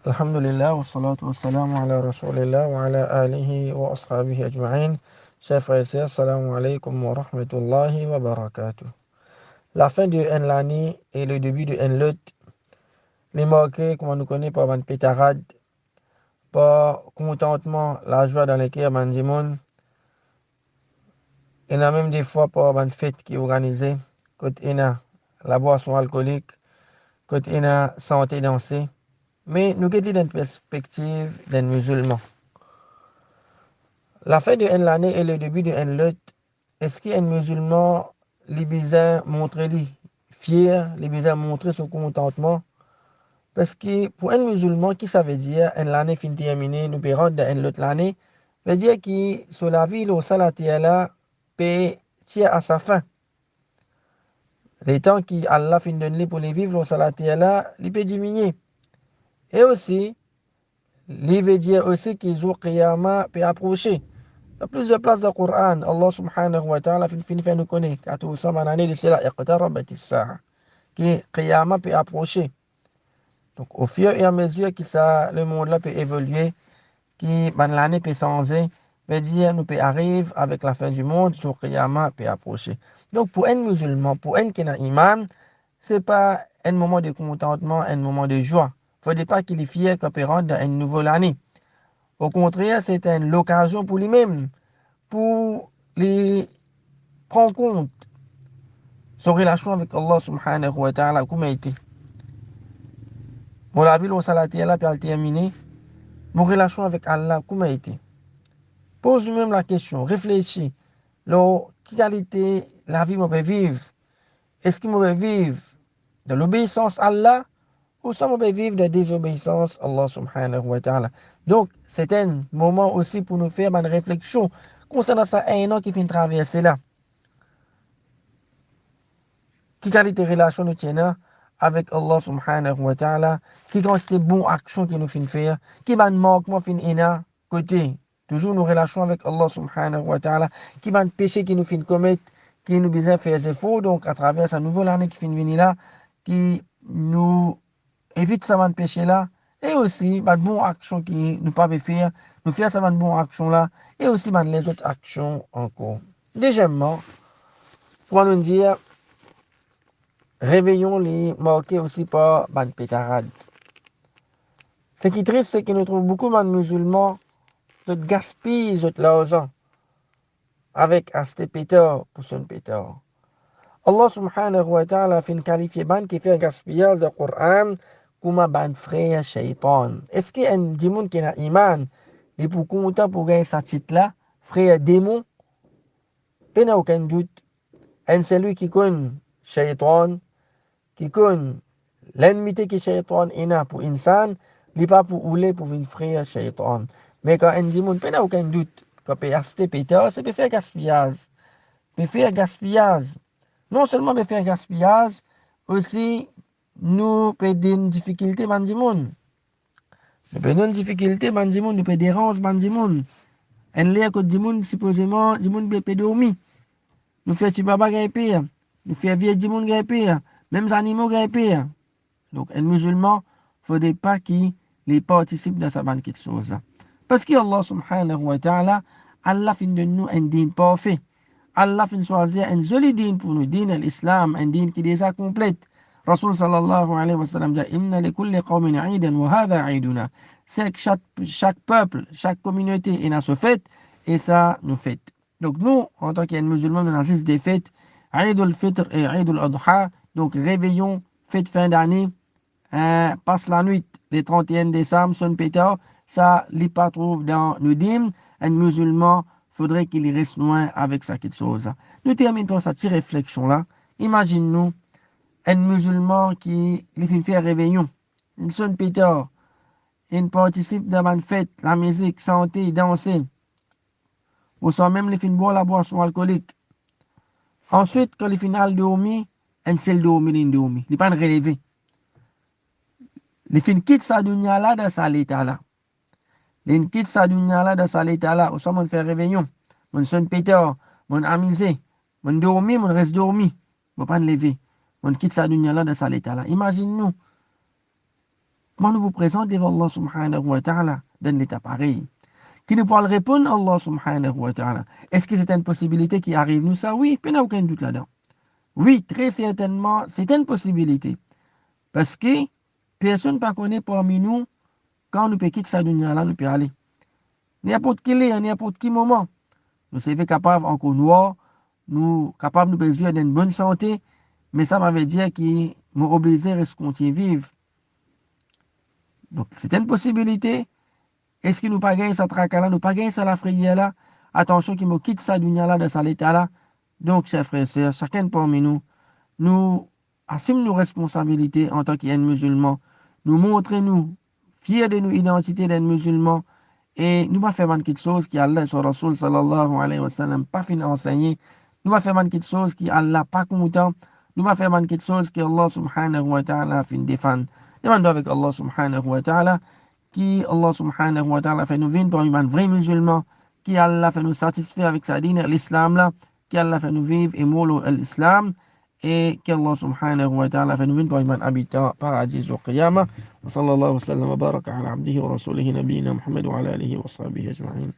Alhamdulillah, wa salatu wa salamu ala rasulillah wa ala alihi wa ashabihi ajma'in. Chers frères et sœurs, assalamu alaikum wa rahmatullahi wa barakatuh. La fin de l'année et le début de Enlut, les marqués, comme on nous connaît, par une pétarade, par contentement, la joie dans les cœurs, mandimoun, et même des fois par une fête qui est organisée, côté la boisson alcoolique, côté santé dansée. Mais nous avons une perspective des musulmans. La fin de l'année et le début de l'autre, est-ce qu'un musulman, les besoin montrer lui fier, les besoin montrer son contentement? Parce que pour un musulman, qui ça veut dire, l'année fin terminée, nous payons de l'autre l'année, veut dire que sur la vie, le salat là, peut tirer à sa fin. Les temps qui Allah fin donner pour les vivre, le salat là, il peut diminuer. Et aussi, il veut dire aussi que le jour Qiyamah peut approcher. Il y a plusieurs places dans le Coran. Allah subhanahu wa ta'ala fait nous connaître. Quand nous sommes en année de cela, que Qiyamah peut approcher. Donc, au fur et à mesure que le monde-là peut évoluer, que l'année peut changer, veut dire nous peut arriver avec la fin du monde, le Qiyamah peut approcher. Donc, pour un musulman, pour un qui a iman, ce n'est pas un moment de contentement, un moment de joie. Il ne faut pas qu'il est fier qu'on peut rentrer dans une nouvelle année. Au contraire, c'est une occasion pour lui-même, pour les prendre compte son relation avec Allah subhanahu wa ta'ala, comment a été. Mon la vie, au salati, elle a terminé. Mon relation avec Allah, comment a été. Pose lui-même la question, réfléchis. Quelle qualité la vie me peut vivre? Est-ce qu'il me peut vivre de l'obéissance à Allah ou ça me peut vivre de désobéissance à Allah subhanahu wa ta'ala? Donc, c'est un moment aussi pour nous faire une réflexion concernant ça un an qui vient traverser là. Quelle qualité de relation nous tenons avec Allah subhanahu wa ta'ala, qui constitue bonne action qui nous fait faire, qui va nous manquement fin ena côté. Toujours nos relations avec Allah subhanahu wa ta'ala, qui va nous péché qui nous fait commettre, qui nous besoin faire des efforts, donc à travers sa nouvelle année qui finit venir là, qui nous évite ça de péché là, et aussi bah, bonne action qui nous pas faire, nous faire ça de bonne action là, et aussi bah, les autres actions encore. Deuxièmement, pour nous dire, réveillons les marqués aussi par ban pétarade. Ce qui est triste, c'est que nous trouvons beaucoup de musulmans de gaspiller l'argent avec acheter pétard pour son pétard. Allah subhanahu wa ta'ala fait qualifier ban qui fait gaspillage du Coran comme ban frère shaitan. Est-ce qu'il y a un démon qui a iman et pour content pour gagner sa titre là, frère démon? Il n'y a aucun doute. Et celui qui connaît shaitan, qui connaît l'enmité que shaitan a pour insan, il n'est pas pour ouler pour une frère shaitan. Mais quand on dit, il n'y a aucun doute, quand on peut acheter pétard, c'est pour faire gaspillage. Pour faire gaspillage. Non seulement pour faire gaspillage, aussi, nous peut une difficulté dans le monde. Nous peut une difficulté dans le monde, nous peut déranger dans le monde. En l'air que du monde, supposément, du monde peut dormir. Nous faisons petit baba pire. Nous faisons vieux du monde pire. Même les animaux pire. Donc, un musulman, il ne faudrait pas qu'il participe dans cette chose. Parce que Allah subhanahu wa ta'ala, Allah fait de nous un dîne parfait. Allah fait choisir un joli dîne pour nous, dîne l'islam, un dîne qui est déjà complète. Rasul sallallahu alayhi wa sallam dit, Inna li kulli qawmin aidan wa hadha aiduna. C'est que chaque peuple, chaque communauté est dans ce fête, et ça nous fête. Donc nous, en tant qu'un musulman, nous avons des fêtes, Eid al-Fitr et Eid al-Adha, donc réveillons, fête fin d'année, passe la nuit, le 31 décembre, son pétard, ça, il pas trouve dans nos dîmes, un musulman, faudrait qu'il reste loin avec ça quelque chose. Nous terminons par cette réflexion-là. Imagine-nous, un musulman qui fait réveillon, il sonne pétard, il participe dans une fête, la musique, santé, danser, ou soit même il fait boire la boisson alcoolique. Ensuite, quand il finit dormir, il seul dormir, il dormit. Il n'est pas relevé. Il finit quitte sa dunya là dans sa l'état là. Il quitte sa dunya là dans sa l'état là. Ou soit on fait réveillon, on sonne pétard, on amusé, on dormit, on reste dormi. On ne pas lever. On quitte sa dunya là dans sa l'état là. Imagine-nous. Comment nous vous présentons devant Allah subhanahu wa ta'ala dans l'état pareil? Qui ne pourra le répondre, Allah subhanahu wa ta'ala. Est-ce que c'est une possibilité qui arrive nous ça? Oui, il n'y a aucun doute là-dedans. Oui, très certainement, c'est une possibilité. Parce que personne ne connaît parmi nous quand nous peut quitter sa dunya là, nous peut aller. N'importe quel est, n'importe quel moment. Nous sommes capables encore noir, nous capables de nous vivre dans une bonne santé, mais ça m'avait dit que nous obligés à continuer vivre. Donc, c'est une possibilité. Est-ce que nous pas gagner sa traque là, nous pas gagner sa la frayeur là? Attention qu'il me quitte sa dunya là, dans sa l'état là. Donc, chers frères et sœurs, chacun parmi nous, nous assumons nos responsabilités en tant qu'un musulman. Nous montrons nous fiers de nos identités d'un musulman et nous va faire quelque chose qui Allah et son Rasoul sallallahu alayhi wa sallam pas fin enseigner. Nous va faire quelque chose qui Allah pas content. Nous va faire quelque chose que Allah subhanahu wa ta'ala fin défendre. Demandons avec Allah subhanahu wa ta'ala qui Allah subhanahu wa ta'ala fait nous vivre parmi un vrai musulman, qui Allah fait nous satisfaire avec sa dîne, l'islam là, qui Allah fait nous vivre et mouler l'islam, et qu'Allah subhanahu wa ta'ala fait nous vivre parmi un habitat paradis au qiyamah. Wa sallallahu wa sallam wa baraka ala abdihi wa rasulihi nabiyina Muhammad wa ala alihi wa sahbihi ajma'in.